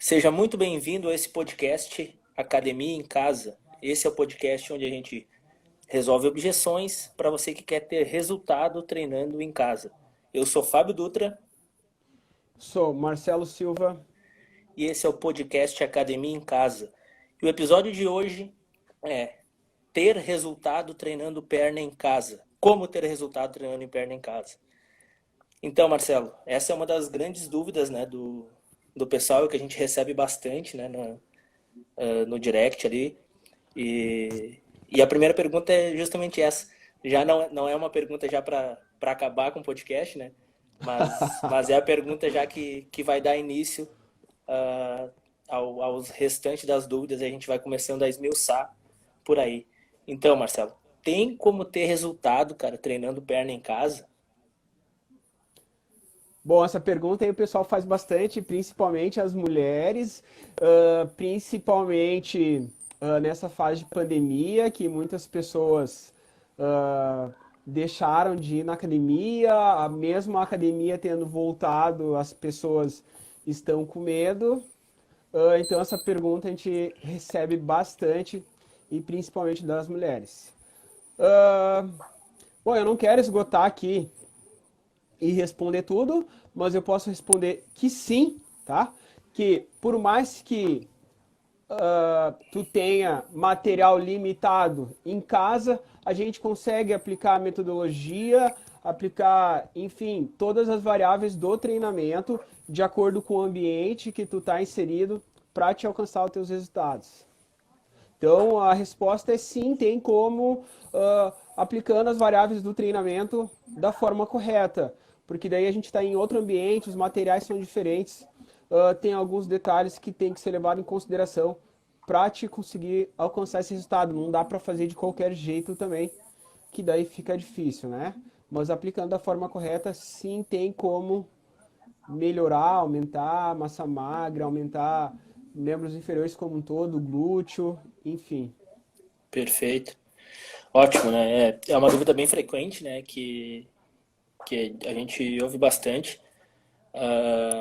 Seja muito bem-vindo a esse podcast Academia em Casa. Esse é o podcast onde a gente resolve objeções para você que quer ter resultado treinando em casa. Eu sou Fábio Dutra Sou Marcelo Silva. e esse é o podcast Academia em Casa. E o episódio de hoje é ter resultado treinando perna em casa. Como ter resultado treinando em perna em casa. Então, Marcelo, essa é uma das grandes dúvidas, né, do pessoal que a gente recebe bastante, né, no direct ali. E a primeira pergunta é justamente essa. Já não é uma pergunta já para acabar com o podcast, né? Mas é a pergunta já que vai dar início aos restantes das dúvidas. E a gente vai começando a esmiuçar por aí. Então, Marcelo, tem como ter resultado, cara, treinando perna em casa? Bom, essa pergunta aí o pessoal faz bastante, principalmente as mulheres, principalmente nessa fase de pandemia, que muitas pessoas ah, deixaram de ir na academia, a mesma academia tendo voltado, as pessoas estão com medo. Então essa pergunta a gente recebe bastante, e principalmente das mulheres. Ah, Bom, eu não quero esgotar aqui e responder tudo, mas eu posso responder que sim, tá? Que por mais que tu tenha material limitado em casa, a gente consegue aplicar a metodologia, aplicar, enfim, todas as variáveis do treinamento de acordo com o ambiente que tu está inserido para te alcançar os teus resultados. Então, a resposta é sim, tem como aplicando as variáveis do treinamento da forma correta, porque daí a gente está em outro ambiente, os materiais são diferentes, tem alguns detalhes que tem que ser levado em consideração para te conseguir alcançar esse resultado. Não dá para fazer de qualquer jeito também, que daí fica difícil, né? Mas aplicando da forma correta, sim, tem como melhorar, aumentar a massa magra, aumentar membros inferiores como um todo, glúteo, enfim. Perfeito. Ótimo, né? É uma dúvida bem frequente, né? Que a gente ouve bastante.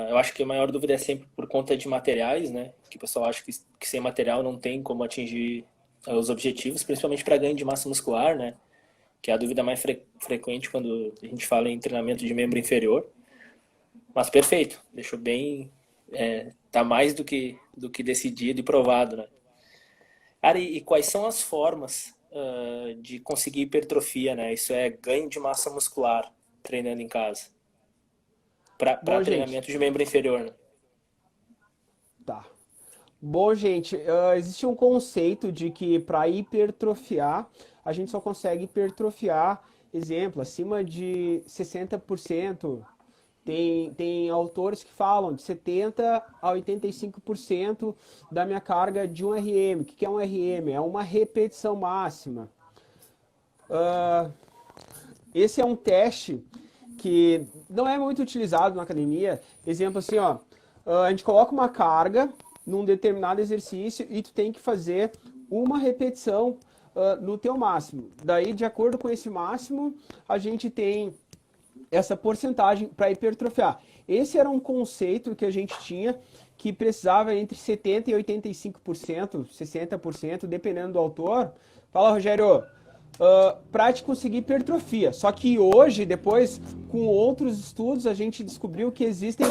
Eu acho que a maior dúvida é sempre por conta de materiais, né? Que o pessoal acha que sem material não tem como atingir os objetivos, principalmente para ganho de massa muscular, né? Que é a dúvida mais frequente quando a gente fala em treinamento de membro inferior. Mas perfeito, deixou bem, tá mais do que decidido e provado, né? Cara, e quais são as formas de conseguir hipertrofia, né? Isso é ganho de massa muscular treinando em casa, para Bom, gente, treinamento de membro inferior, né? tá. Bom, gente, existe um conceito de que para hipertrofiar, a gente só consegue hipertrofiar, exemplo, acima de 60%. Tem autores que falam de 70 a 85% da minha carga de um RM. O que é um RM? É uma repetição máxima. Esse é um teste que não é muito utilizado na academia. Exemplo assim, ó, a gente coloca uma carga num determinado exercício e tu tem que fazer uma repetição no teu máximo. Daí, de acordo com esse máximo, a gente tem essa porcentagem para hipertrofiar. Esse era um conceito que a gente tinha que precisava entre 70% e 85%, 60%, dependendo do autor. Fala, Rogério, para te conseguir hipertrofia. Só que hoje, depois, com outros estudos, a gente descobriu que existem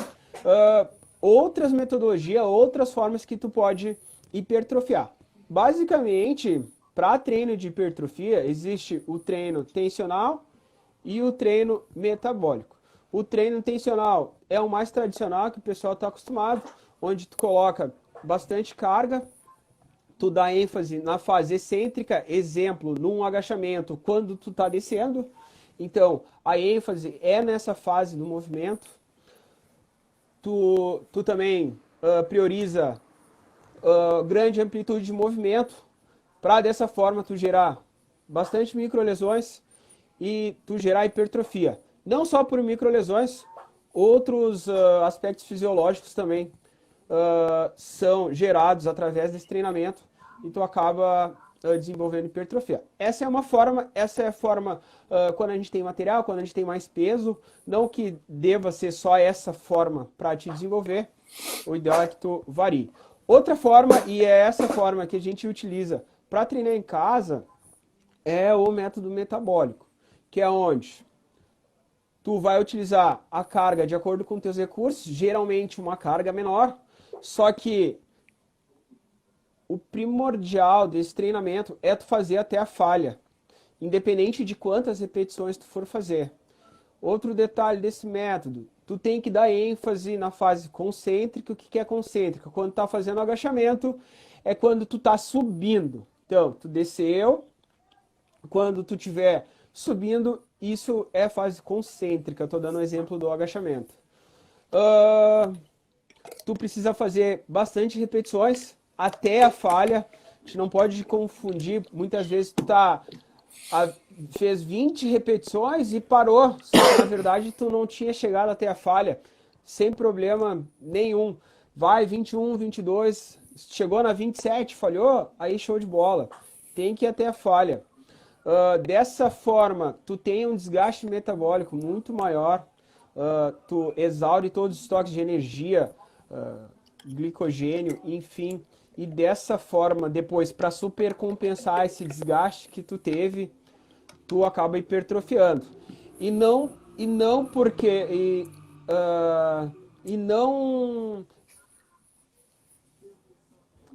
outras metodologias, outras formas que tu pode hipertrofiar. Basicamente, para treino de hipertrofia, existe o treino tensional e o treino metabólico. O treino tensional é o mais tradicional que o pessoal está acostumado, onde tu coloca bastante carga, tu dá ênfase na fase excêntrica, exemplo, num agachamento, quando tu está descendo. Então, a ênfase é nessa fase do movimento. Tu também prioriza grande amplitude de movimento, para dessa forma tu gerar bastante microlesões e tu gerar hipertrofia. Não só por microlesões, outros aspectos fisiológicos também são gerados através desse treinamento e tu acaba desenvolvendo hipertrofia. Essa é a forma quando a gente tem material, quando a gente tem mais peso, não que deva ser só essa forma para te desenvolver, o ideal é que tu varie. Outra forma, e é essa forma que a gente utiliza para treinar em casa, é o método metabólico, que é onde tu vai utilizar a carga de acordo com teus recursos, geralmente uma carga menor, só que o primordial desse treinamento é tu fazer até a falha, independente de quantas repetições tu for fazer. Outro detalhe desse método, tu tem que dar ênfase na fase concêntrica. O que é concêntrica? Quando tu tá fazendo agachamento, é quando tu tá subindo. Então, tu desceu, quando tu estiver subindo, isso é fase concêntrica. Estou dando um exemplo do agachamento. Tu precisa fazer bastante repetições até a falha. A gente não pode confundir. Muitas vezes tu fez 20 repetições e parou. Só que na verdade tu não tinha chegado até a falha. Sem problema nenhum. Vai 21, 22. Chegou na 27, falhou, aí show de bola. Tem que ir até a falha. Dessa forma, tu tem um desgaste metabólico muito maior, tu exaure todos os estoques de energia, glicogênio, enfim, e dessa forma, depois, para supercompensar esse desgaste que tu teve, tu acaba hipertrofiando. E não porque... e não...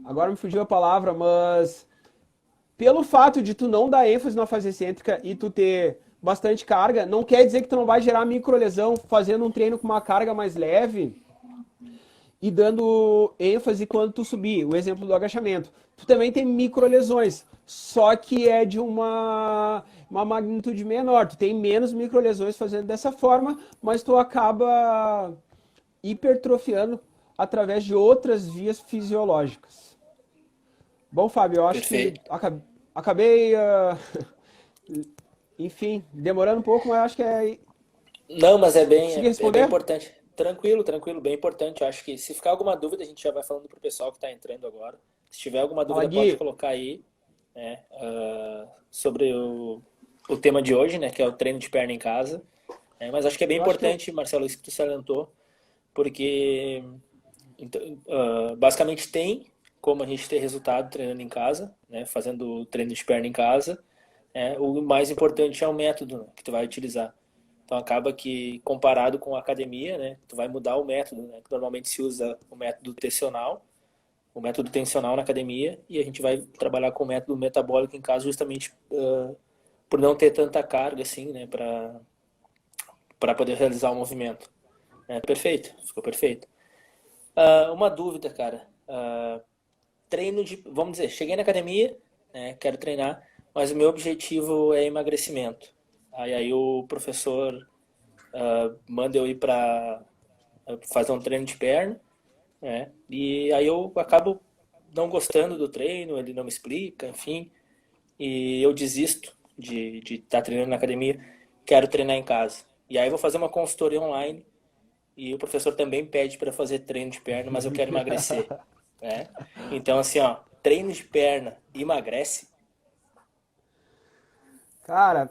Agora me fugiu a palavra, mas... Pelo fato de tu não dar ênfase na fase excêntrica e tu ter bastante carga, não quer dizer que tu não vai gerar microlesão fazendo um treino com uma carga mais leve e dando ênfase quando tu subir. O exemplo do agachamento. Tu também tem microlesões, só que é de uma magnitude menor. Tu tem menos microlesões fazendo dessa forma, mas tu acaba hipertrofiando através de outras vias fisiológicas. Bom, Fábio, eu acho que Perfeito. acabei, enfim, demorando um pouco, mas acho que é. Não, mas Consegui é bem responder? importante. Tranquilo, tranquilo, bem importante. Eu acho que se ficar alguma dúvida, a gente já vai falando pro pessoal que está entrando agora. Se tiver alguma Fala, dúvida, pode Gui. colocar aí, né, sobre o tema de hoje, né, que é o treino de perna em casa. Mas acho que é bem Eu acho que importante, Marcelo, isso que tu salientou, porque então, basicamente tem como a gente ter resultado treinando em casa, né, fazendo o treino de perna em casa. O mais importante é o método, né, que tu vai utilizar. Então acaba que comparado com a academia, né, tu vai mudar o método, né, que normalmente se usa o método tensional na academia, e a gente vai trabalhar com o método metabólico em casa justamente por não ter tanta carga assim, né, para poder realizar o movimento. Perfeito, ficou perfeito. Uma dúvida, cara. Treino de, vamos dizer, cheguei na academia, né, quero treinar, mas o meu objetivo é emagrecimento. Aí o professor manda eu ir para fazer um treino de perna, né? E aí eu acabo não gostando do treino, ele não me explica, enfim, e eu desisto de estar treinando na academia, quero treinar em casa. E aí eu vou fazer uma consultoria online e o professor também pede para fazer treino de perna, mas eu quero emagrecer, né? Então assim, ó, treino de perna emagrece? Cara,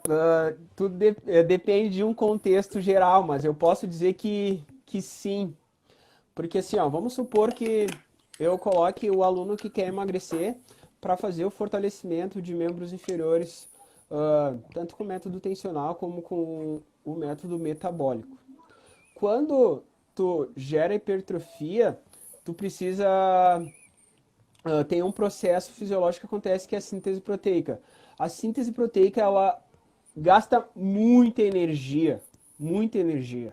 tudo depende de um contexto geral, mas eu posso dizer que sim. Porque assim, ó, vamos supor que eu coloque o aluno que quer emagrecer para fazer o fortalecimento de membros inferiores, tanto com o método tensional como com o método metabólico. Quando tu gera hipertrofia, tu precisa tem um processo fisiológico que acontece que é a síntese proteica. A síntese proteica ela gasta muita energia, muita energia.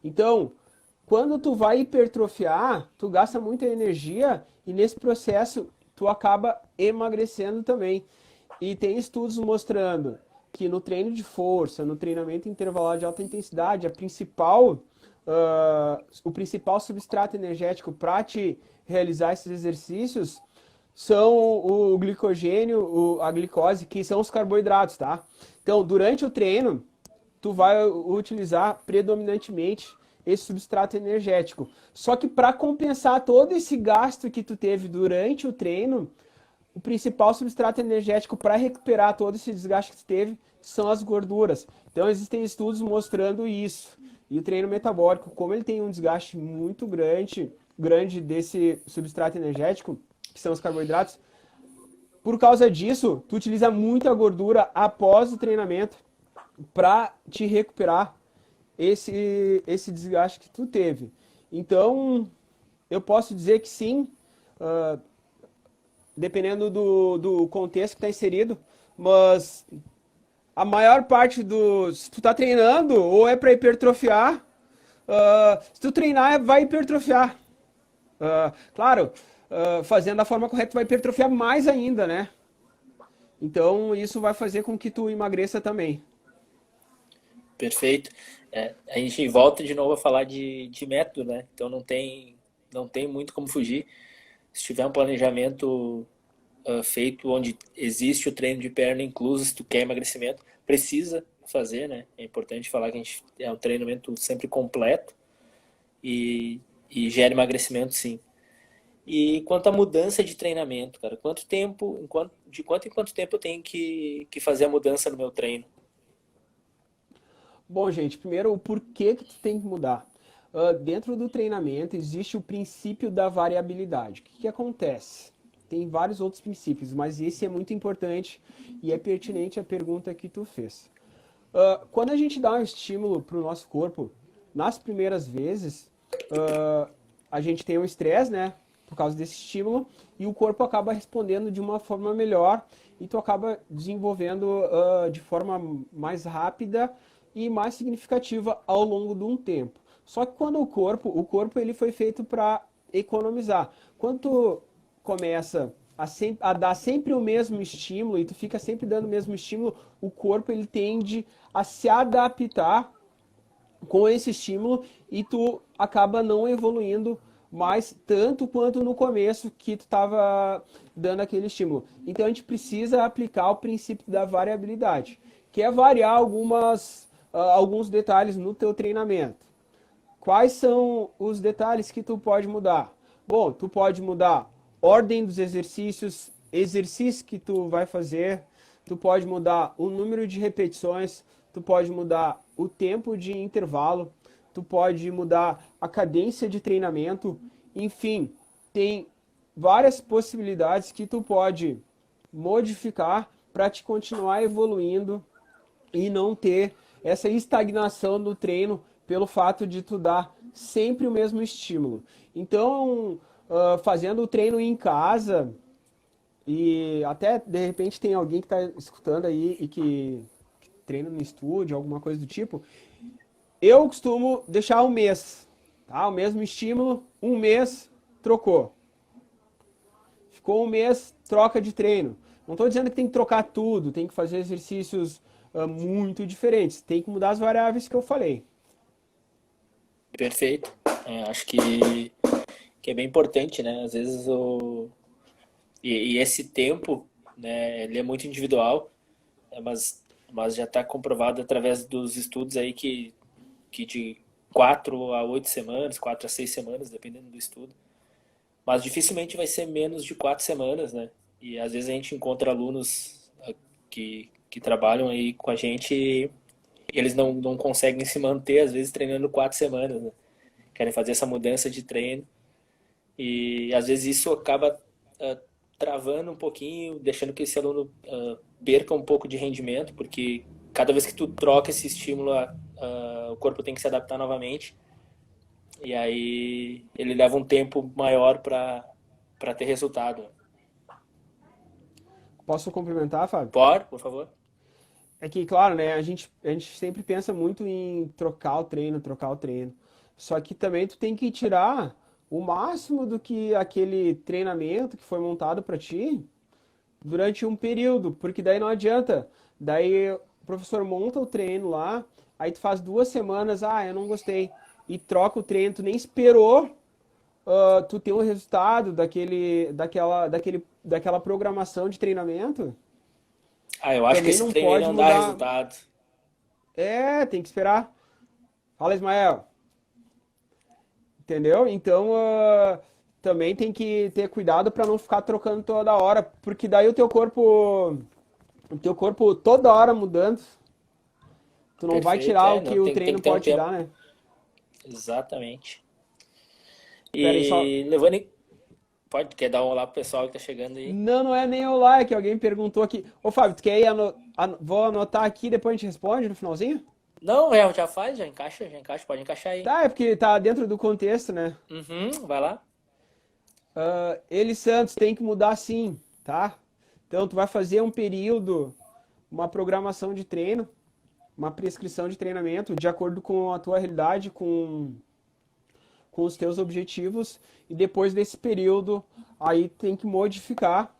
Então, quando tu vai hipertrofiar, tu gasta muita energia e nesse processo tu acaba emagrecendo também. E tem estudos mostrando que no treino de força, no treinamento intervalado de alta intensidade, o principal substrato energético para te realizar esses exercícios são o glicogênio, a glicose, que são os carboidratos, tá? Então, durante o treino, tu vai utilizar predominantemente esse substrato energético. Só que para compensar todo esse gasto que tu teve durante o treino, o principal substrato energético para recuperar todo esse desgaste que tu teve são as gorduras. Então existem estudos mostrando isso. E o treino metabólico, como ele tem um desgaste muito grande, grande desse substrato energético, que são os carboidratos. Por causa disso, tu utiliza muita gordura após o treinamento para te recuperar esse desgaste que tu teve. Então, eu posso dizer que sim, uh, dependendo do contexto que está inserido, mas a maior parte se tu tá treinando, ou é para hipertrofiar, se tu treinar, vai hipertrofiar. Claro, fazendo da forma correta, vai hipertrofiar mais ainda, né? Então, isso vai fazer com que tu emagreça também. Perfeito. A gente volta de novo a falar de método, né? Então não tem muito como fugir. Se tiver um planejamento feito onde existe o treino de perna incluso, se tu quer emagrecimento, precisa fazer, né? É importante falar que a gente é um treinamento sempre completo e gera emagrecimento, sim. E quanto à mudança de treinamento, cara, de quanto em quanto tempo eu tenho que fazer a mudança no meu treino? Bom, gente, primeiro, o porquê que tu tem que mudar. Dentro do treinamento existe o princípio da variabilidade. O que acontece? Tem vários outros princípios, mas esse é muito importante e é pertinente à pergunta que tu fez. Quando a gente dá um estímulo para o nosso corpo, nas primeiras vezes, a gente tem um estresse, né? Por causa desse estímulo, e o corpo acaba respondendo de uma forma melhor, e tu acaba desenvolvendo de forma mais rápida e mais significativa ao longo de um tempo. Só que quando o corpo ele foi feito para economizar. Quando tu começa a dar sempre o mesmo estímulo e tu fica sempre dando o mesmo estímulo, o corpo ele tende a se adaptar com esse estímulo e tu acaba não evoluindo mais tanto quanto no começo que tu estava dando aquele estímulo. Então a gente precisa aplicar o princípio da variabilidade, que é variar alguns detalhes no teu treinamento. Quais são os detalhes que tu pode mudar? Bom, tu pode mudar ordem dos exercícios que tu vai fazer, tu pode mudar o número de repetições, tu pode mudar o tempo de intervalo, tu pode mudar a cadência de treinamento, enfim, tem várias possibilidades que tu pode modificar para te continuar evoluindo e não ter essa estagnação no treino pelo fato de tu dar sempre o mesmo estímulo. Então, fazendo o treino em casa, e até de repente tem alguém que está escutando aí e que treina no estúdio, alguma coisa do tipo, eu costumo deixar um mês, tá? O mesmo estímulo, um mês, trocou. Ficou um mês, troca de treino. Não estou dizendo que tem que trocar tudo, tem que fazer exercícios muito diferentes. Tem que mudar as variáveis que eu falei. Perfeito. Acho que é bem importante, né? Às vezes e esse tempo, né, ele é muito individual, né, mas já está comprovado através dos estudos aí que de 4 a 8 semanas, 4 a 6 semanas, dependendo do estudo. Mas dificilmente vai ser menos de 4 semanas, né? E às vezes a gente encontra alunos que trabalham aí com a gente e eles não conseguem se manter, às vezes, treinando 4 semanas, né? Querem fazer essa mudança de treino e às vezes isso acaba ah, travando um pouquinho, deixando que esse aluno perca um pouco de rendimento, porque cada vez que tu troca esse estímulo, o corpo tem que se adaptar novamente e aí ele leva um tempo maior para ter resultado. Posso complementar, Fábio? Pode, por favor? É que, claro, né, a gente sempre pensa muito em trocar o treino, trocar o treino. Só que também tu tem que tirar o máximo do que aquele treinamento que foi montado para ti durante um período, porque daí não adianta. Daí o professor monta o treino lá, aí tu faz 2 semanas, eu não gostei, e troca o treino, tu nem esperou tu ter um resultado daquela programação de treinamento, Eu acho que também esse não treino aí pode não dá mudar. resultado. Tem que esperar. Fala, Ismael. Entendeu? Então, também tem que ter cuidado para não ficar trocando toda hora, porque daí o teu corpo toda hora mudando, tu não vai Perfeito, tirar o não, que o tem treino que ter um pode te tempo. dar, né? Exatamente. Pera aí, só. E levando em... Pode, quer dar um olá pro pessoal que tá chegando aí? Não, não é nem olá, é que alguém perguntou aqui. Ô, Fábio, tu quer ir vou anotar aqui, depois a gente responde no finalzinho? Não, já faz, já encaixa, pode encaixar aí. Tá, é porque tá dentro do contexto, né? Uhum, vai lá. Ele Santos tem que mudar sim, tá? Então tu vai fazer um período, uma programação de treino, uma prescrição de treinamento de acordo com a tua realidade, com os teus objetivos, e depois desse período aí tem que modificar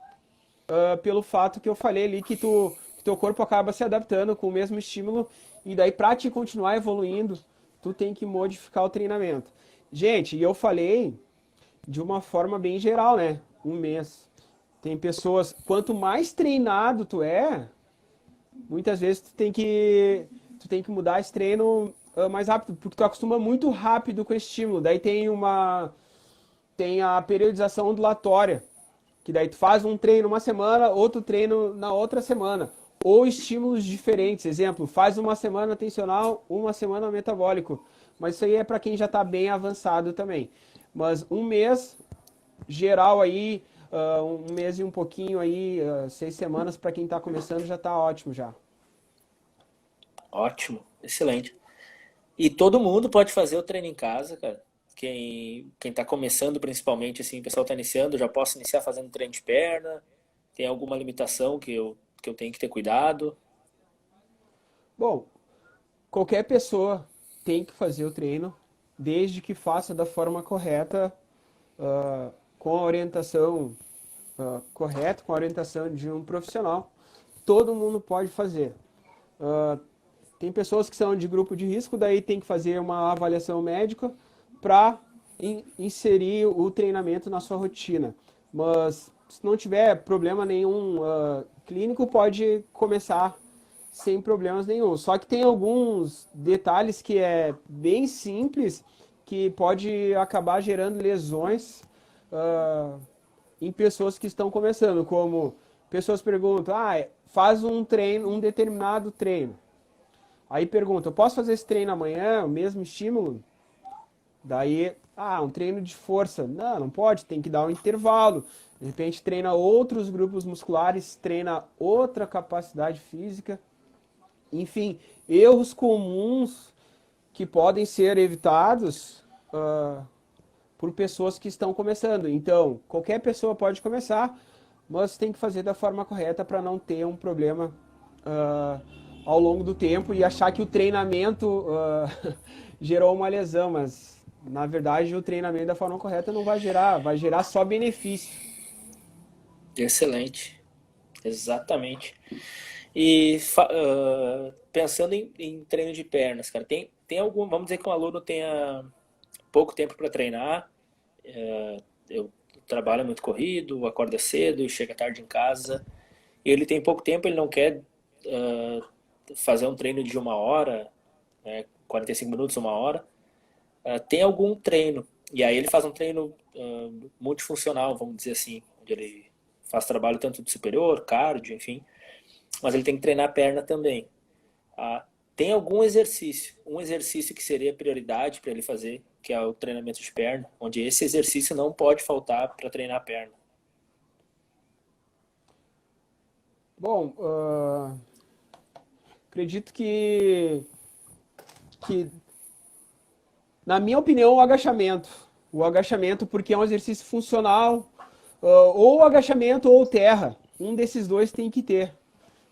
pelo fato que eu falei ali que teu corpo acaba se adaptando com o mesmo estímulo e daí para te continuar evoluindo, tu tem que modificar o treinamento. Gente, e eu falei de uma forma bem geral, né? Um mês. Tem pessoas, quanto mais treinado tu é, muitas vezes tu tem que mudar esse treino mais rápido, porque tu acostuma muito rápido com o estímulo. Daí tem a periodização ondulatória, que daí tu faz um treino uma semana, outro treino na outra semana, ou estímulos diferentes. Exemplo, faz uma semana tensional, uma semana metabólico. Mas isso aí é para quem já está bem avançado também. Mas um mês geral aí, um mês e um pouquinho aí, 6 semanas para quem está começando já está ótimo já. Ótimo, excelente. E todo mundo pode fazer o treino em casa, cara. Quem tá começando, principalmente, assim, o pessoal tá iniciando, já posso iniciar fazendo treino de perna. Tem alguma limitação que eu tenho que ter cuidado? Bom, qualquer pessoa tem que fazer o treino, desde que faça da forma correta, com a orientação correta, com a orientação de um profissional. Todo mundo pode fazer. Ah, Tem pessoas que são de grupo de risco, daí tem que fazer uma avaliação médica para inserir o treinamento na sua rotina. Mas se não tiver problema nenhum clínico, pode começar sem problemas nenhum. Só que tem alguns detalhes que é bem simples que pode acabar gerando lesões ah, em pessoas que estão começando, como pessoas perguntam, faz um treino, um determinado treino. Aí pergunta, eu posso fazer esse treino amanhã, o mesmo estímulo? Daí, um treino de força. Não, não pode, tem que dar um intervalo. De repente treina outros grupos musculares, treina outra capacidade física. Enfim, erros comuns que podem ser evitados por pessoas que estão começando. Então, qualquer pessoa pode começar, mas tem que fazer da forma correta para não ter um problema ah, ao longo do tempo e achar que o treinamento gerou uma lesão, mas na verdade o treinamento da forma correta não vai gerar só benefício. Excelente, exatamente. Pensando em treino de pernas, cara, tem algum, vamos dizer que um aluno tenha pouco tempo para treinar, eu trabalho muito corrido, acorda cedo, chega tarde em casa, e ele tem pouco tempo, ele não quer fazer um treino de uma hora, né, 45 minutos, uma hora, tem algum treino, e aí ele faz um treino multifuncional, vamos dizer assim, onde ele faz trabalho tanto de superior, cardio, enfim, mas ele tem que treinar a perna também. Ah, tem algum exercício, um exercício que seria prioridade para ele fazer, que é o treinamento de perna, onde esse exercício não pode faltar para treinar a perna. Bom, acredito que, na minha opinião, o agachamento. O agachamento porque é um exercício funcional, ou agachamento ou terra. Um desses dois tem que ter.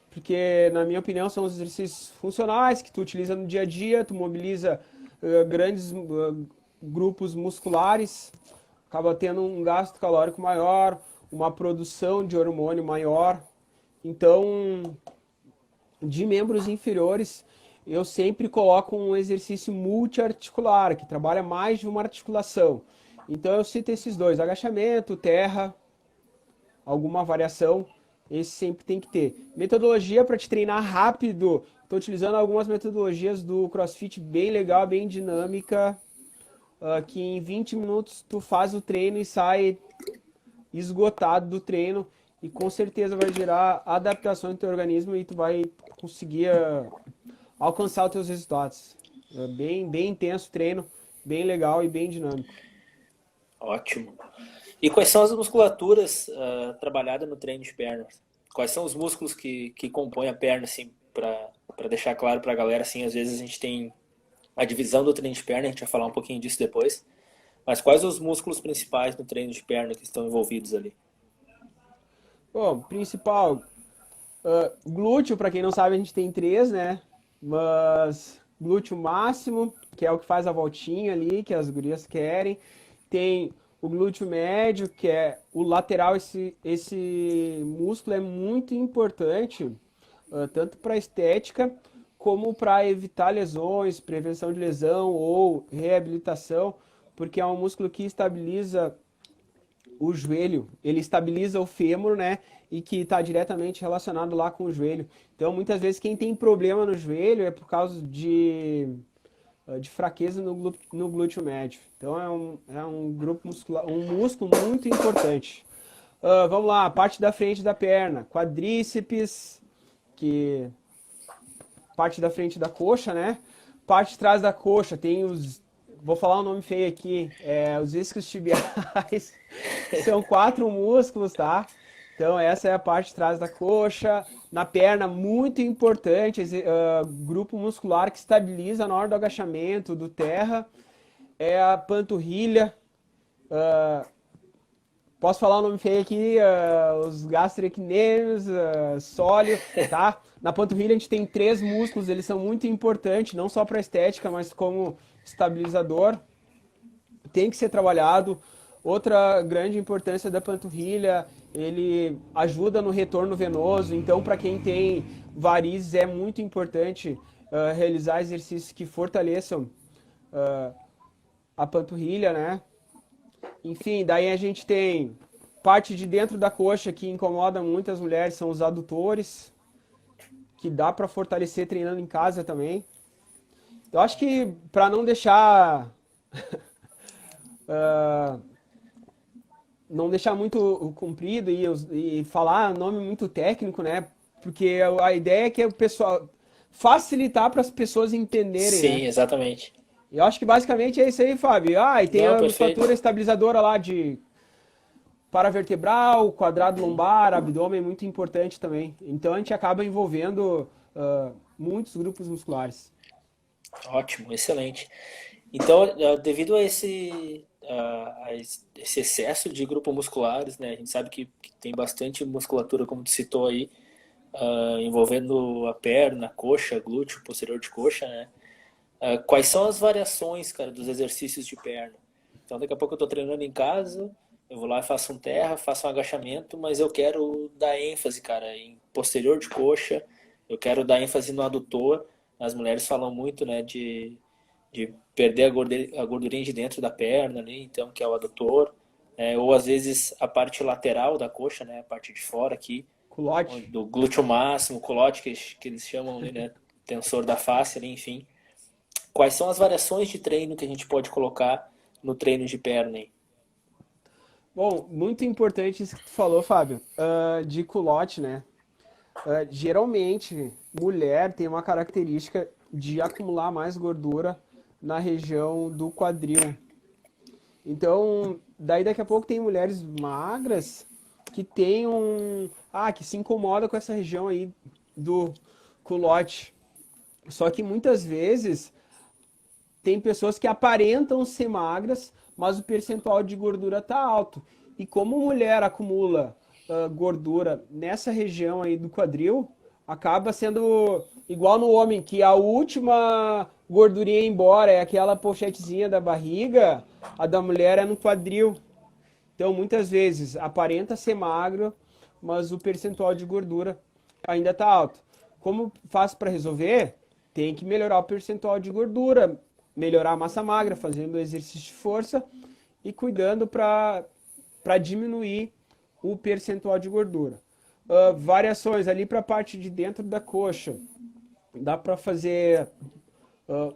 Porque, na minha opinião, são os exercícios funcionais que tu utiliza no dia a dia, tu mobiliza grandes grupos musculares, acaba tendo um gasto calórico maior, uma produção de hormônio maior. Então, de membros inferiores, eu sempre coloco um exercício multiarticular, que trabalha mais de uma articulação. Então, eu cito esses dois, agachamento, terra, alguma variação, esse sempre tem que ter. Metodologia para te treinar rápido. Estou utilizando algumas metodologias do CrossFit bem legal, bem dinâmica, que em 20 minutos tu faz o treino e sai esgotado do treino e com certeza vai gerar adaptação no teu organismo e tu vai conseguir alcançar os teus resultados. Bem intenso o treino, bem legal e bem dinâmico. Ótimo. E quais são as musculaturas trabalhadas no treino de pernas? Quais são os músculos que compõem a perna, assim, para deixar claro para a galera, assim, às vezes a gente tem a divisão do treino de perna, a gente vai falar um pouquinho disso depois, mas quais os músculos principais no treino de perna que estão envolvidos ali? Bom, principal, glúteo, para quem não sabe, a gente tem três, né? Mas glúteo máximo, que é o que faz a voltinha ali, que as gurias querem. Tem o glúteo médio, que é o lateral. Esse músculo é muito importante, tanto para estética como para evitar lesões, prevenção de lesão ou reabilitação, porque é um músculo que estabiliza o joelho, ele estabiliza o fêmur, né? E que está diretamente relacionado lá com o joelho. Então, muitas vezes, quem tem problema no joelho é por causa de fraqueza no glúteo médio. Então, é um grupo muscular, um músculo muito importante. Vamos lá, parte da frente da perna, quadríceps, que parte da frente da coxa, né? Parte de trás da coxa tem vou falar um nome feio aqui, os isquiotibiais. São quatro músculos, tá? Então essa é a parte de trás da coxa. Na perna, muito importante, grupo muscular que estabiliza na hora do agachamento, do terra, é a panturrilha. Posso falar o nome feio aqui, os gastrocnêmios, sóleo, tá? Na panturrilha a gente tem três músculos, eles são muito importantes, não só para estética, mas como estabilizador. Tem que ser trabalhado. Outra grande importância da panturrilha, ele ajuda no retorno venoso. Então, para quem tem varizes, é muito importante realizar exercícios que fortaleçam a panturrilha, né? Enfim, daí a gente tem parte de dentro da coxa que incomoda muitas mulheres, são os adutores, que dá para fortalecer treinando em casa também. Eu acho que para não deixar muito comprido e falar nome muito técnico, né? Porque a ideia é que o pessoal facilitar para as pessoas entenderem, né? Sim, exatamente. Eu acho que basicamente é isso aí, Fábio. E tem Não, a perfeito. musculatura estabilizadora lá de paravertebral, quadrado lombar, abdômen, muito importante também. Então a gente acaba envolvendo muitos grupos musculares. Ótimo, excelente. Então, devido a esse excesso de grupos musculares, né, a gente sabe que tem bastante musculatura, como tu citou aí, envolvendo a perna, a coxa, glúteo, posterior de coxa, né? Quais são as variações, cara, dos exercícios de perna? Então, daqui a pouco eu estou treinando em casa, eu vou lá e faço um terra, faço um agachamento, mas eu quero dar ênfase, cara, em posterior de coxa, eu quero dar ênfase no adutor. As mulheres falam muito, né, de perder a gordurinha de dentro da perna ali, então, que é o adutor, ou às vezes a parte lateral da coxa, né, a parte de fora aqui, Culote. do glúteo máximo, culote que eles chamam ali, né, tensor da face ali, enfim. Quais são as variações de treino que a gente pode colocar no treino de perna aí? Bom, muito importante isso que tu falou, Fábio, de culote, né? Geralmente, mulher tem uma característica de acumular mais gordura na região do quadril. Então, daí daqui a pouco tem mulheres magras que tem que se incomoda com essa região aí do culote. Só que muitas vezes tem pessoas que aparentam ser magras, mas o percentual de gordura está alto. E como mulher acumula gordura nessa região aí do quadril, acaba sendo igual no homem, que a última gordurinha embora é aquela pochetezinha da barriga, a da mulher é no quadril. Então, muitas vezes, aparenta ser magro, mas o percentual de gordura ainda está alto. Como faz para resolver? Tem que melhorar o percentual de gordura, melhorar a massa magra, fazendo exercício de força e cuidando para diminuir o percentual de gordura. Variações ali para a parte de dentro da coxa. Dá para fazer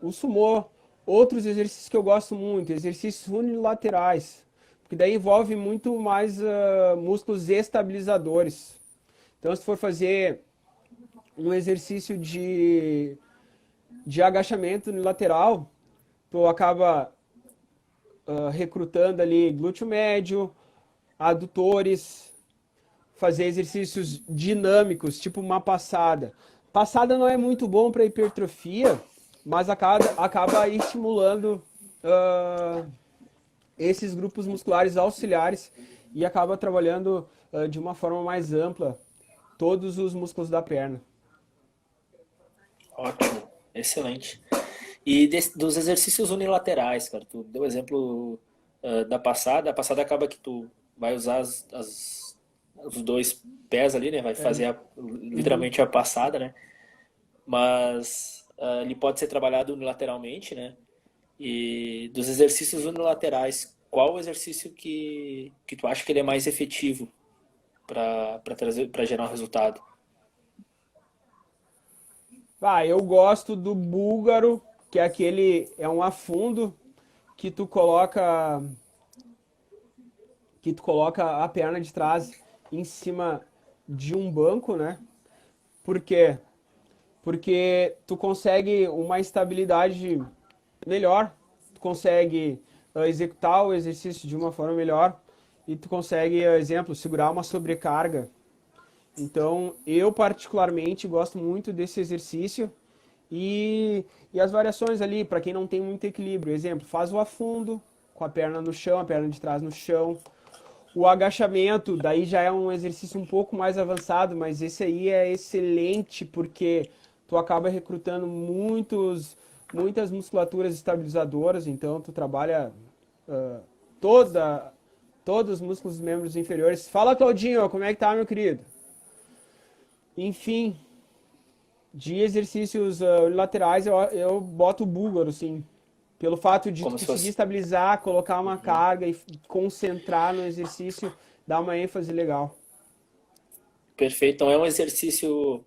o sumô. Outros exercícios que eu gosto muito, exercícios unilaterais, porque daí envolve muito mais músculos estabilizadores. Então, se for fazer um exercício de agachamento unilateral, tu acaba recrutando ali glúteo médio, adutores, fazer exercícios dinâmicos, tipo uma passada. Passada não é muito bom para hipertrofia, mas acaba estimulando uh, esses grupos musculares auxiliares e acaba trabalhando de uma forma mais ampla todos os músculos da perna. Ótimo, excelente. Dos exercícios unilaterais, cara, tu deu exemplo da passada. A passada acaba que tu vai usar os dois pés ali, né? Vai fazer Uhum. literalmente a passada, né? Mas ele pode ser trabalhado unilateralmente, né? E dos exercícios unilaterais, qual o exercício que tu acha que ele é mais efetivo para gerar um resultado? Eu gosto do búlgaro, que é é um afundo que que tu coloca a perna de trás em cima de um banco, né? Por quê? Porque tu consegue uma estabilidade melhor, tu consegue executar o exercício de uma forma melhor e tu consegue, exemplo, segurar uma sobrecarga. Então, eu particularmente gosto muito desse exercício e as variações ali, para quem não tem muito equilíbrio. Exemplo, faz o afundo com a perna no chão, a perna de trás no chão. O agachamento, daí já é um exercício um pouco mais avançado, mas esse aí é excelente porque tu acaba recrutando muitas musculaturas estabilizadoras, então tu trabalha uh, toda, todos os músculos dos membros inferiores. Fala, Claudinho, como é que tá, meu querido? Enfim, de exercícios laterais eu boto o búlgaro, sim. Pelo fato de tu Como se conseguir fosse. estabilizar, colocar uma Uhum. carga e concentrar no exercício, dá uma ênfase legal. Perfeito. Então é um exercício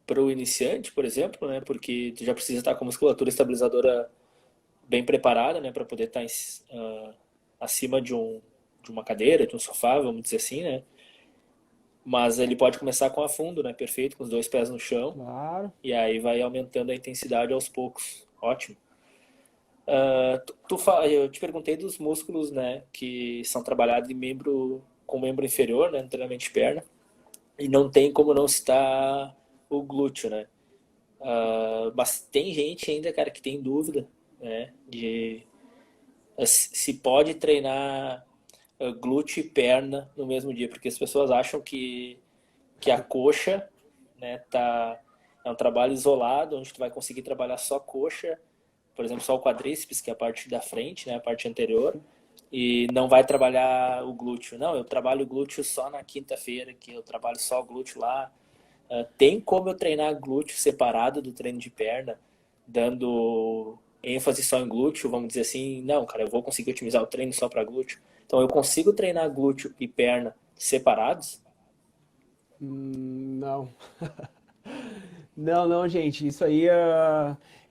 para o iniciante, por exemplo, né? Porque tu já precisa estar com a musculatura estabilizadora bem preparada, né? Para poder estar acima de uma cadeira, de um sofá, vamos dizer assim, né? Mas ele pode começar com afundo, né? Perfeito, com os dois pés no chão. Claro. E aí vai aumentando a intensidade aos poucos. Ótimo. Eu te perguntei dos músculos, né? Que são trabalhados com membro inferior, né? No treinamento de perna. E não tem como não citar o glúteo, né? Mas tem gente ainda, cara, que tem dúvida, né? De se pode treinar glúteo e perna no mesmo dia, porque as pessoas acham que a coxa, né, é um trabalho isolado, onde tu vai conseguir trabalhar só a coxa, por exemplo, só o quadríceps, que é a parte da frente, né, a parte anterior, e não vai trabalhar o glúteo. Não, eu trabalho o glúteo só na quinta-feira, que eu trabalho só o glúteo lá. Tem como eu treinar glúteo separado do treino de perna, dando ênfase só em glúteo, vamos dizer assim, não, cara, eu vou conseguir otimizar o treino só para glúteo. Então eu consigo treinar glúteo e perna separados? Não. Não, gente. Isso aí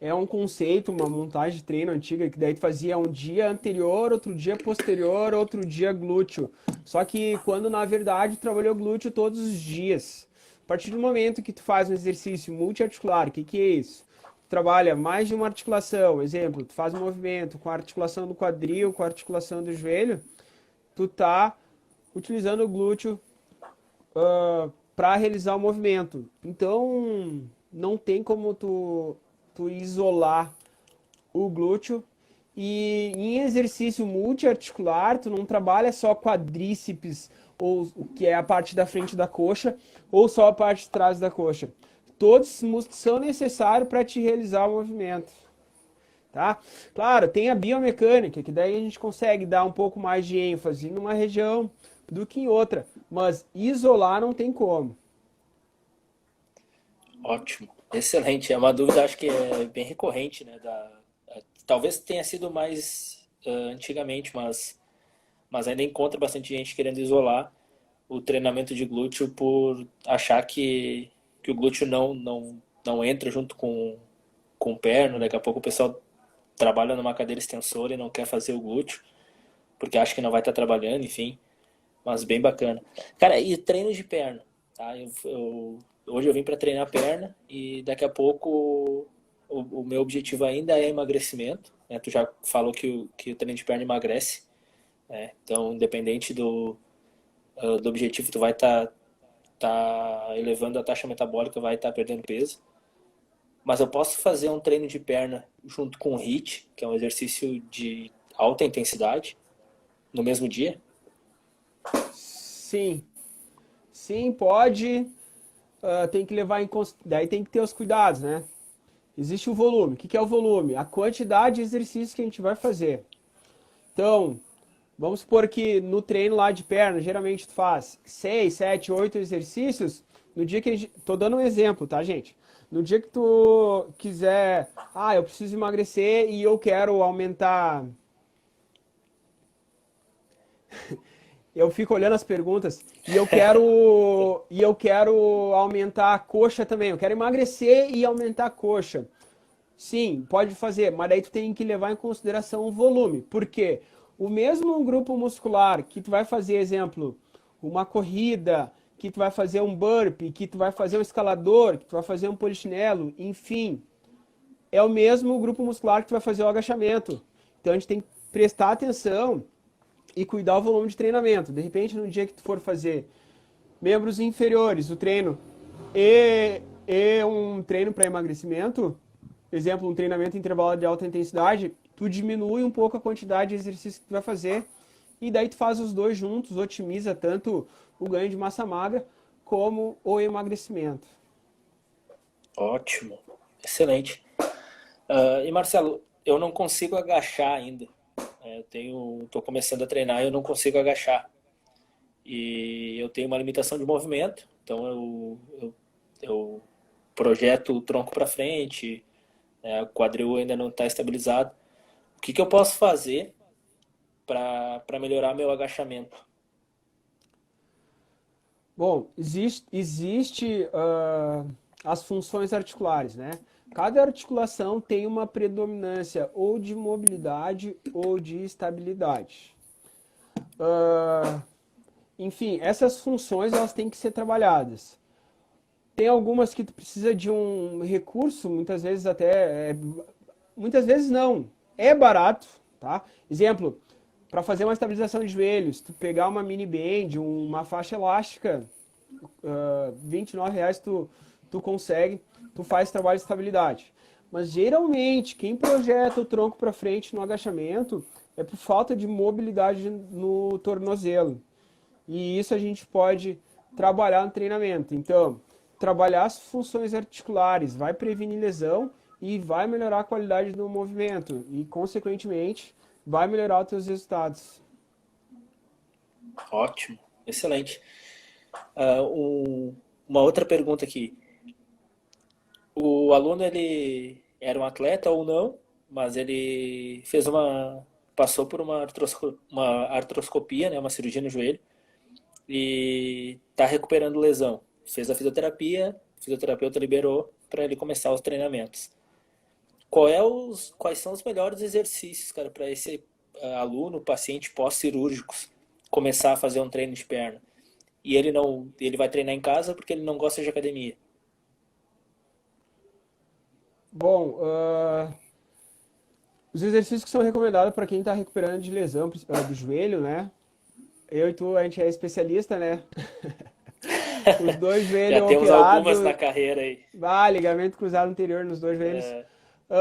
é um conceito, uma montagem de treino antiga, que daí tu fazia um dia anterior, outro dia posterior, outro dia glúteo. Só que quando na verdade tu trabalhou glúteo todos os dias. A partir do momento que tu faz um exercício multiarticular, o que é isso? Tu trabalha mais de uma articulação, exemplo, tu faz um movimento com a articulação do quadril, com a articulação do joelho, tu tá utilizando o glúteo para realizar o movimento. Então, não tem como tu isolar o glúteo. E em exercício multiarticular, tu não trabalha só quadríceps, ou o que é a parte da frente da coxa, ou só a parte de trás da coxa. Todos os músculos são necessários para te realizar o movimento. Tá? Claro, tem a biomecânica, que daí a gente consegue dar um pouco mais de ênfase numa região do que em outra, mas isolar não tem como. Ótimo, excelente. É uma dúvida, acho que é bem recorrente, né? Talvez tenha sido mais antigamente, mas ainda encontra bastante gente querendo isolar o treinamento de glúteo por achar que o glúteo não entra junto com o perno. Daqui a pouco o pessoal trabalha numa cadeira extensora e não quer fazer o glúteo, porque acha que não vai estar trabalhando, enfim. Mas bem bacana. Cara, e treino de perna, tá? Hoje eu vim para treinar perna e daqui a pouco o meu objetivo ainda é emagrecimento, né? Tu já falou que o treino de perna emagrece, né? Então, independente do objetivo, tu vai tá elevando a taxa metabólica, vai estar perdendo peso. Mas eu posso fazer um treino de perna junto com o HIIT, que é um exercício de alta intensidade, no mesmo dia? Sim, sim, pode. Tem que levar em consideração. Daí tem que ter os cuidados, né? Existe o volume. O que que é o volume? A quantidade de exercícios que a gente vai fazer. Então, vamos supor que no treino lá de perna, geralmente tu faz 6, 7, 8 exercícios. No dia que a gente... Tô dando um exemplo, tá, gente? No dia que tu quiser, eu preciso emagrecer e eu quero aumentar. Eu fico olhando as perguntas e eu quero aumentar a coxa também. Eu quero emagrecer e aumentar a coxa. Sim, pode fazer, mas daí tu tem que levar em consideração o volume. Por quê? O mesmo grupo muscular que tu vai fazer, exemplo, uma corrida, que tu vai fazer um burpee, que tu vai fazer um escalador, que tu vai fazer um polichinelo, enfim, é o mesmo grupo muscular que tu vai fazer o agachamento. Então a gente tem que prestar atenção e cuidar o volume de treinamento. De repente, no dia que tu for fazer membros inferiores, o treino e um treino para emagrecimento, exemplo, um treinamento em intervalo de alta intensidade, tu diminui um pouco a quantidade de exercício que tu vai fazer e daí tu faz os dois juntos, otimiza tanto o ganho de massa magra como o emagrecimento. Ótimo, excelente. E Marcelo, eu não consigo agachar ainda. Tô começando a treinar e eu não consigo agachar. E eu tenho uma limitação de movimento, então eu projeto o tronco para frente, o quadril ainda não está estabilizado. O que eu posso fazer para melhorar meu agachamento? Bom, existe as funções articulares, né? Cada articulação tem uma predominância ou de mobilidade ou de estabilidade. Ah, enfim, essas funções elas têm que ser trabalhadas. Tem algumas que tu precisa de um recurso, muitas vezes muitas vezes não, é barato, tá? Exemplo, para fazer uma estabilização de joelhos, tu pegar uma mini band, uma faixa elástica, R$ 29 tu consegue, tu faz trabalho de estabilidade. Mas geralmente, quem projeta o tronco para frente no agachamento é por falta de mobilidade no tornozelo. E isso a gente pode trabalhar no treinamento. Então, trabalhar as funções articulares vai prevenir lesão e vai melhorar a qualidade do movimento. E, consequentemente, vai melhorar os teus resultados. Ótimo, excelente. Uma outra pergunta aqui. O aluno ele era um atleta ou não, mas ele passou por uma artroscopia, né, uma cirurgia no joelho e está recuperando lesão. Fez a fisioterapia, o fisioterapeuta liberou para ele começar os treinamentos. Quais são os melhores exercícios, cara, para esse aluno, paciente pós-cirúrgicos começar a fazer um treino de perna? E ele vai treinar em casa porque ele não gosta de academia. Bom, os exercícios que são recomendados para quem está recuperando de lesão do joelho, né? Eu e tu, a gente é especialista, né? Os dois Já joelhos temos algumas na operados, carreira aí. ligamento cruzado anterior nos dois joelhos.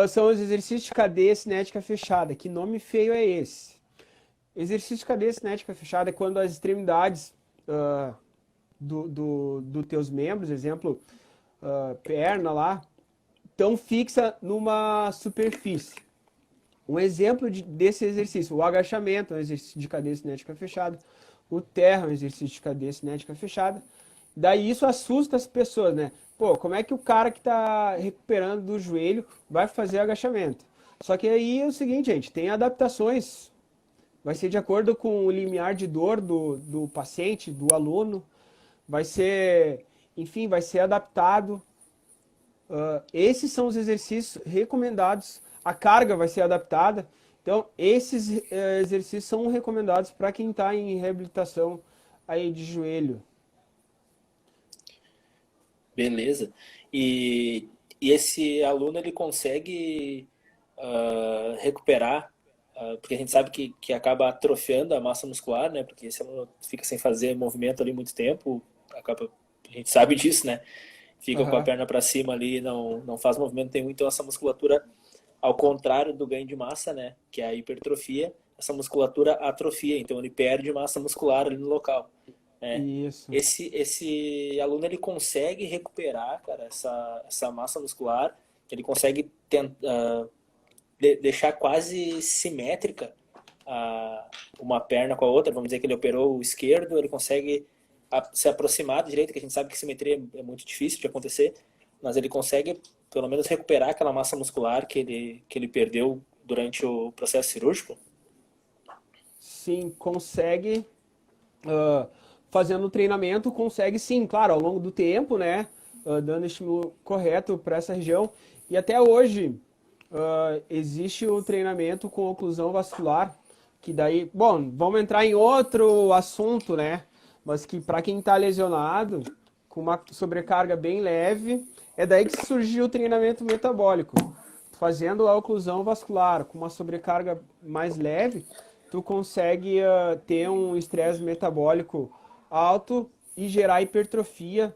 São os exercícios de cadeia cinética fechada. Que nome feio é esse? Exercício de cadeia cinética fechada é quando as extremidades do teus membros, exemplo, perna lá, estão fixa numa superfície. Um exemplo desse exercício, o agachamento é um exercício de cadeia cinética fechada, o terra é um exercício de cadeia cinética fechada. Daí isso assusta as pessoas, né? Pô, como é que o cara que está recuperando do joelho vai fazer agachamento? Só que aí é o seguinte, gente, tem adaptações, vai ser de acordo com o limiar de dor do paciente, do aluno, vai ser, enfim, vai ser adaptado. Esses são os exercícios recomendados, a carga vai ser adaptada. Então, esses exercícios são recomendados para quem está em reabilitação aí de joelho. Beleza. E esse aluno ele consegue recuperar, porque a gente sabe que acaba atrofiando a massa muscular, né? Porque se ela fica sem fazer movimento ali muito tempo, a gente sabe disso, né? Fica com a Aham. perna para cima ali, não faz movimento nenhum, então essa musculatura, ao contrário do ganho de massa, né? Que é a hipertrofia, essa musculatura atrofia, então ele perde massa muscular ali no local, né? Isso. Esse aluno ele consegue recuperar, cara, essa massa muscular, ele consegue deixar quase simétrica uma perna com a outra. Vamos dizer que ele operou o esquerdo, ele consegue se aproximar da direita, que a gente sabe que simetria é muito difícil de acontecer, mas ele consegue pelo menos recuperar aquela massa muscular que ele perdeu durante o processo cirúrgico. Sim, consegue, ah, fazendo o treinamento, consegue sim, claro, ao longo do tempo, né? Dando estímulo correto para essa região. E até hoje, existe o treinamento com oclusão vascular, que daí, bom, vamos entrar em outro assunto, né? Mas que para quem está lesionado, com uma sobrecarga bem leve, é daí que surgiu o treinamento metabólico. Fazendo a oclusão vascular com uma sobrecarga mais leve, tu consegue ter um estresse metabólico alto e gerar hipertrofia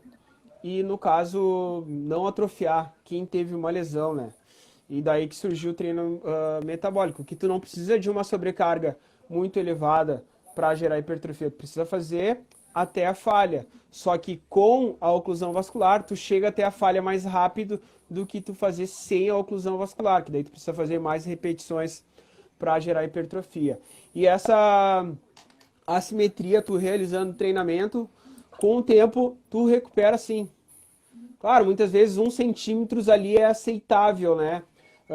e, no caso, não atrofiar quem teve uma lesão, né? E daí que surgiu o treino metabólico, que tu não precisa de uma sobrecarga muito elevada para gerar hipertrofia, tu precisa fazer até a falha. Só que com a oclusão vascular, tu chega até a falha mais rápido do que tu fazer sem a oclusão vascular, que daí tu precisa fazer mais repetições para gerar hipertrofia. E essa assimetria, tu realizando treinamento, com o tempo tu recupera sim. Claro, muitas vezes 1 centímetro ali é aceitável, né?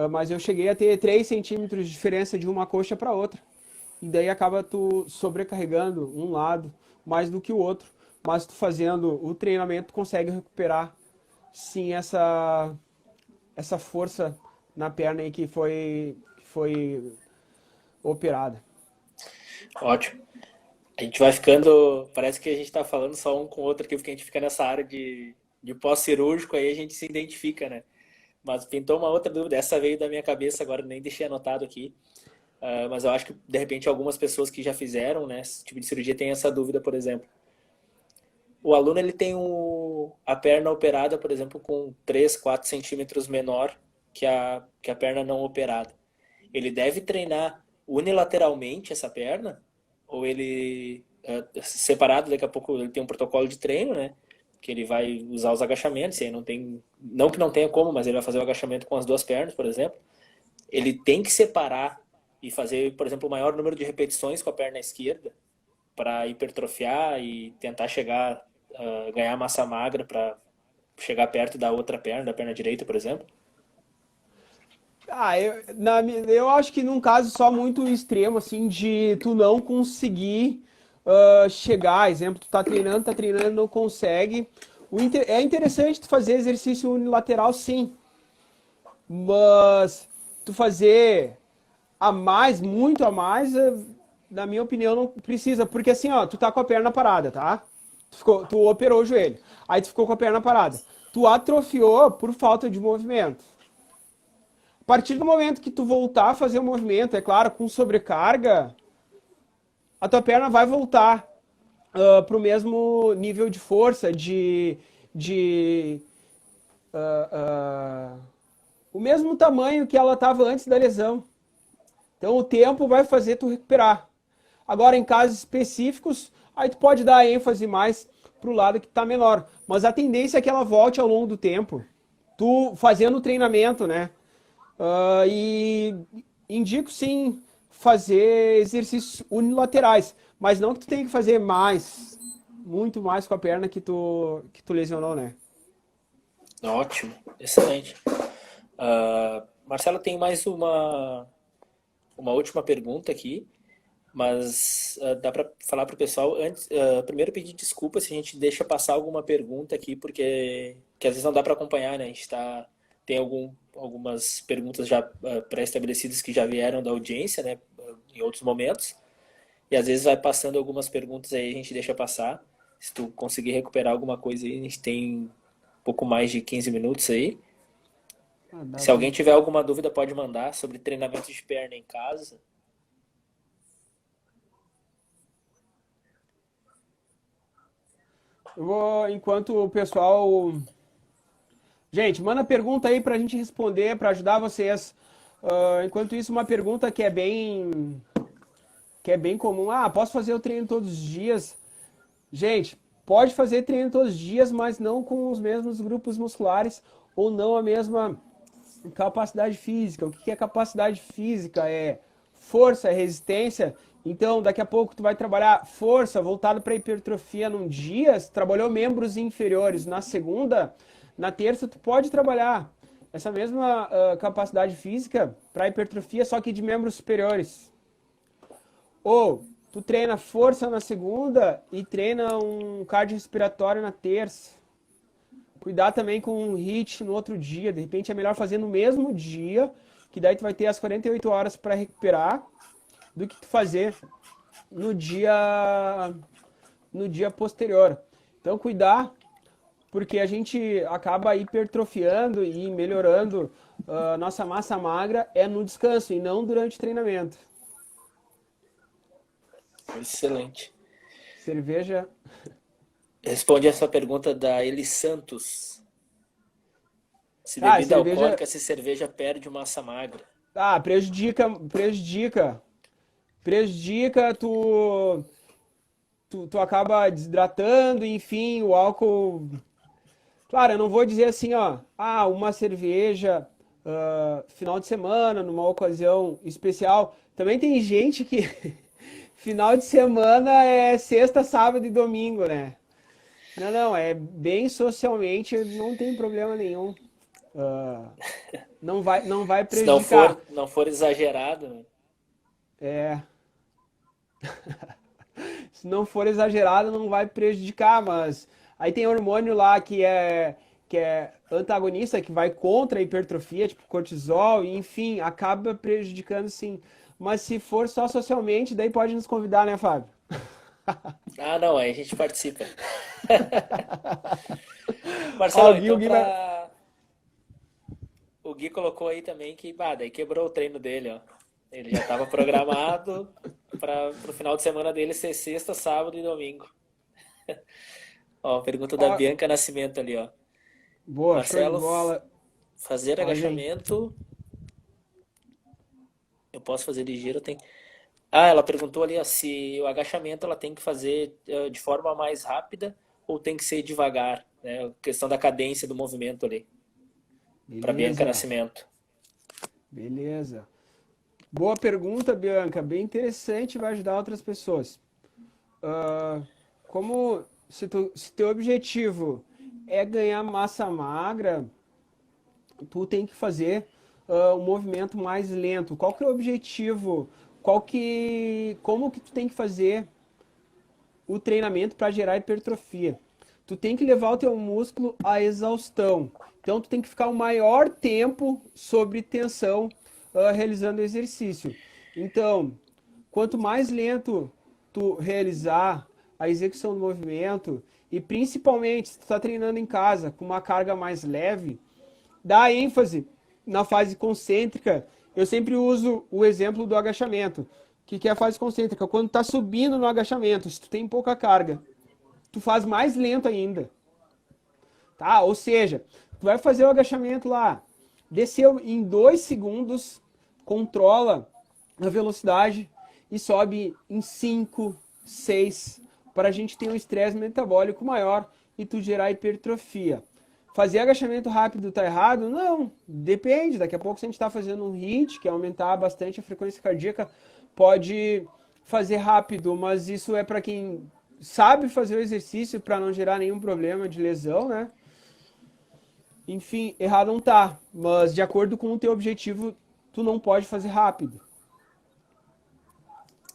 Mas eu cheguei a ter 3 centímetros de diferença de uma coxa para outra. E daí acaba tu sobrecarregando um lado mais do que o outro. Mas tu fazendo o treinamento, tu consegue recuperar sim essa força na perna aí que foi operada. Ótimo. A gente vai ficando. Parece que a gente está falando só um com o outro aqui, porque a gente fica nessa área de pós-cirúrgico, aí a gente se identifica, né? Mas pintou uma outra dúvida, essa veio da minha cabeça agora, nem deixei anotado aqui. Mas eu acho que, de repente, algumas pessoas que já fizeram, né, esse tipo de cirurgia têm essa dúvida, por exemplo. O aluno ele tem a perna operada, por exemplo, com 3, 4 centímetros menor que a perna não operada. Ele deve treinar unilateralmente essa perna? Ou ele, separado, daqui a pouco ele tem um protocolo de treino, né? Que ele vai usar os agachamentos, e aí não tem, não que não tenha como, mas ele vai fazer o agachamento com as duas pernas, por exemplo. Ele tem que separar e fazer, por exemplo, o maior número de repetições com a perna esquerda para hipertrofiar e tentar chegar, ganhar massa magra para chegar perto da outra perna, da perna direita, por exemplo. Eu acho que num caso só muito extremo, assim, de tu não conseguir chegar, exemplo, tu tá treinando, não consegue. É interessante tu fazer exercício unilateral, sim, mas tu fazer a mais, muito a mais, na minha opinião, não precisa, porque assim, ó, tu tá com a perna parada, tá? Tu operou o joelho, aí tu ficou com a perna parada. Tu atrofiou por falta de movimento. A partir do momento que tu voltar a fazer o movimento, é claro, com sobrecarga, a tua perna vai voltar para o mesmo nível de força, de o mesmo tamanho que ela estava antes da lesão. Então o tempo vai fazer tu recuperar. Agora, em casos específicos, aí tu pode dar ênfase mais pro lado que está menor. Mas a tendência é que ela volte ao longo do tempo. Tu fazendo o treinamento, né? E indico sim fazer exercícios unilaterais, mas não que tu tenha que fazer mais, muito mais com a perna que tu lesionou, né? Ótimo, excelente. Marcelo, tem mais uma última pergunta aqui, mas dá para falar para o pessoal antes. Primeiro, pedir desculpa se a gente deixa passar alguma pergunta aqui, porque que às vezes não dá para acompanhar, né? A gente tem algumas perguntas já pré-estabelecidas que já vieram da audiência, né? Em outros momentos, e às vezes vai passando algumas perguntas aí, a gente deixa passar. Se tu conseguir recuperar alguma coisa aí, a gente tem um pouco mais de 15 minutos aí. Ah, dá Se pra... alguém tiver alguma dúvida, pode mandar sobre treinamento de perna em casa. Eu vou, enquanto o pessoal... Gente, manda pergunta aí pra gente responder, pra ajudar vocês. Enquanto isso, uma pergunta que é bem comum. Ah, posso fazer o treino todos os dias? Gente, pode fazer treino todos os dias, mas não com os mesmos grupos musculares ou não a mesma capacidade física. O que é capacidade física? É força, é resistência. Então, daqui a pouco tu vai trabalhar força voltado para hipertrofia num dia, tu trabalhou membros inferiores. Na segunda, na terça tu pode trabalhar essa mesma capacidade física para hipertrofia, só que de membros superiores. Ou tu treina força na segunda e treina um cardiorrespiratório na terça. Cuidar também com um HIIT no outro dia. De repente é melhor fazer no mesmo dia, que daí tu vai ter as 48 horas para recuperar, do que tu fazer no dia posterior. Então cuidar, porque a gente acaba hipertrofiando e melhorando nossa massa magra é no descanso e não durante o treinamento. Excelente. Cerveja. Responde essa pergunta da Eli Santos. Se Ah, bebida cerveja. alcoólica, se cerveja perde massa magra. Ah, prejudica, tu acaba desidratando, enfim, o álcool. Claro, eu não vou dizer assim, ó, uma cerveja final de semana, numa ocasião especial. Também tem gente que final de semana é sexta, sábado e domingo, né? Não, não, é bem socialmente, não tem problema nenhum. Ah, não vai Se não for, prejudicar. não for exagerado, né? É, se não for exagerado, não vai prejudicar, mas aí tem hormônio lá que é antagonista, que vai contra a hipertrofia, tipo cortisol, e enfim, acaba prejudicando sim. Mas se for só socialmente, daí pode nos convidar, né, Fábio? Ah, não, aí a gente participa. Ó, Marcelo, O então Gui vai... o Gui colocou aí também que, daí quebrou o treino dele, ó. Ele já estava programado para o final de semana dele ser sexta, sábado e domingo. Ó, pergunta da Ó, Bianca Nascimento ali, ó. boa, show de Marcelo, bola. fazer Pode aí. agachamento, eu posso fazer ligeiro, tem. Ah, ela perguntou ali, ó, se o agachamento ela tem que fazer de forma mais rápida ou tem que ser devagar, né? Questão da cadência do movimento ali, para Bianca Beleza, Nascimento. beleza. Boa pergunta, Bianca. Bem interessante, vai ajudar outras pessoas. Ah, como se teu objetivo é ganhar massa magra, tu tem que fazer um movimento mais lento. Qual que é o objetivo? Como que tu tem que fazer o treinamento para gerar hipertrofia? Tu tem que levar o teu músculo à exaustão. Então tu tem que ficar o maior tempo sob tensão realizando o exercício. Então, quanto mais lento tu realizar a execução do movimento, e principalmente se tu está treinando em casa com uma carga mais leve, dá ênfase na fase concêntrica. Eu sempre uso o exemplo do agachamento. O que é a fase concêntrica? Quando está subindo no agachamento, se tu tem pouca carga, tu faz mais lento ainda. Tá? Ou seja, tu vai fazer o agachamento lá, desceu em 2 segundos, controla a velocidade e sobe em 5, 6, para a gente ter um estresse metabólico maior e tu gerar hipertrofia. Fazer agachamento rápido tá errado? Não, depende. Daqui a pouco, se a gente está fazendo um HIIT, que é aumentar bastante a frequência cardíaca, pode fazer rápido, mas isso é para quem sabe fazer o exercício para não gerar nenhum problema de lesão, né? Enfim, errado não tá, mas de acordo com o teu objetivo, tu não pode fazer rápido.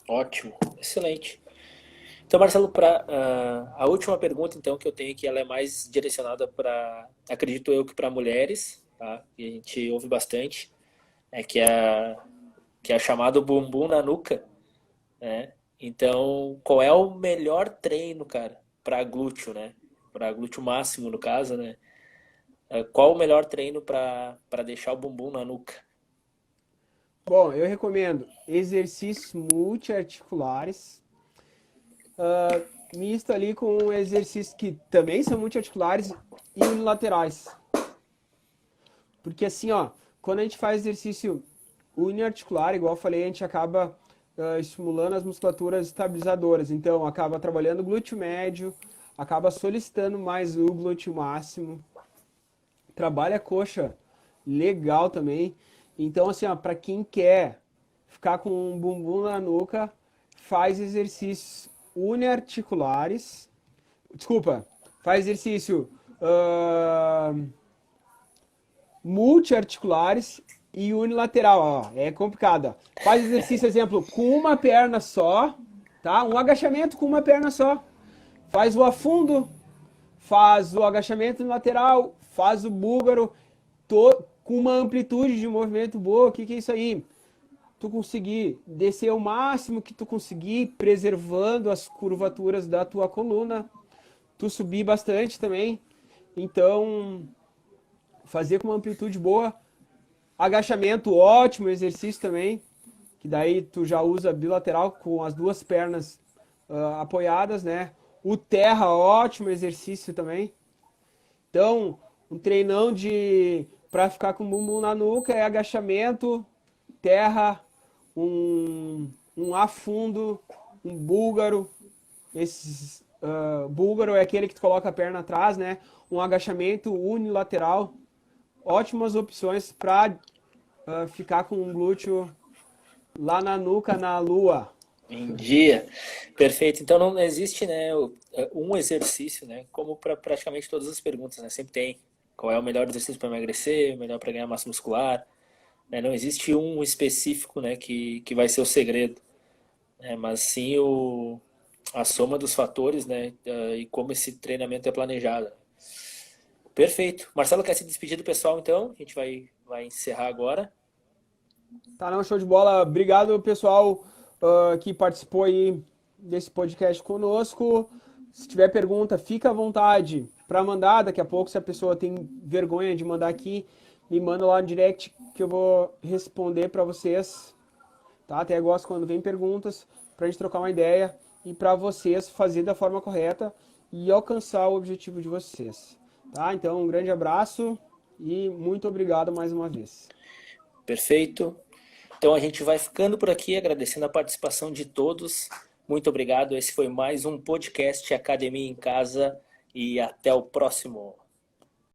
Ótimo, excelente. Então, Marcelo, para a última pergunta, então, que eu tenho aqui, ela é mais direcionada para, acredito eu, que para mulheres, tá? E a gente ouve bastante, né? Que é chamado bumbum na nuca, né? Então, qual é o melhor treino, cara, para glúteo, né? Para glúteo máximo, no caso, né? Qual o melhor treino para deixar o bumbum na nuca? Bom, eu recomendo exercícios multiarticulares, misto ali com exercícios que também são multiarticulares e unilaterais. Porque assim, ó, quando a gente faz exercício uniarticular, igual eu falei, a gente acaba estimulando as musculaturas estabilizadoras. Então, acaba trabalhando o glúteo médio, acaba solicitando mais o glúteo máximo, trabalha a coxa legal também. Então, assim, ó, para quem quer ficar com um bumbum na nuca, faz exercícios uniarticulares. Desculpa, faz exercício multiarticulares e unilateral, ó, é complicado. Ó. Faz exercício, exemplo, com uma perna só, tá? Um agachamento com uma perna só. Faz o afundo, faz o agachamento lateral, faz o búlgaro, com uma amplitude de movimento boa. O que que é isso aí? Tu conseguir descer o máximo que tu conseguir, preservando as curvaturas da tua coluna. Tu subir bastante também. Então, fazer com uma amplitude boa. Agachamento, ótimo exercício também, que daí tu já usa bilateral com as duas pernas apoiadas, né? O terra, ótimo exercício também. Então, um treinão para ficar com o bumbum na nuca é agachamento, terra, um afundo, um búlgaro. Esses búlgaro é aquele que tu coloca a perna atrás, né? Um agachamento unilateral. Ótimas opções para ficar com um glúteo lá na nuca, na lua. Em dia. Perfeito. Então não existe, né, um exercício, né, como para praticamente todas as perguntas, né? Sempre tem qual é o melhor exercício para emagrecer, o melhor para ganhar massa muscular, né? Não existe um específico, né, que vai ser o segredo, né? Mas sim a soma dos fatores, né, e como esse treinamento é planejado. Perfeito. Marcelo quer se despedir do pessoal, então? A gente vai encerrar agora. Tá, não, show de bola. Obrigado, pessoal, que participou aí desse podcast conosco. Se tiver pergunta, fica à vontade para mandar. Daqui a pouco, se a pessoa tem vergonha de mandar aqui, me manda lá no direct que eu vou responder para vocês. Tá? Até gosto quando vem perguntas para a gente trocar uma ideia e para vocês fazer da forma correta e alcançar o objetivo de vocês. Tá? Então, um grande abraço e muito obrigado mais uma vez. Perfeito. Então a gente vai ficando por aqui, agradecendo a participação de todos. Muito obrigado. Esse foi mais um podcast Academia em Casa e até o próximo.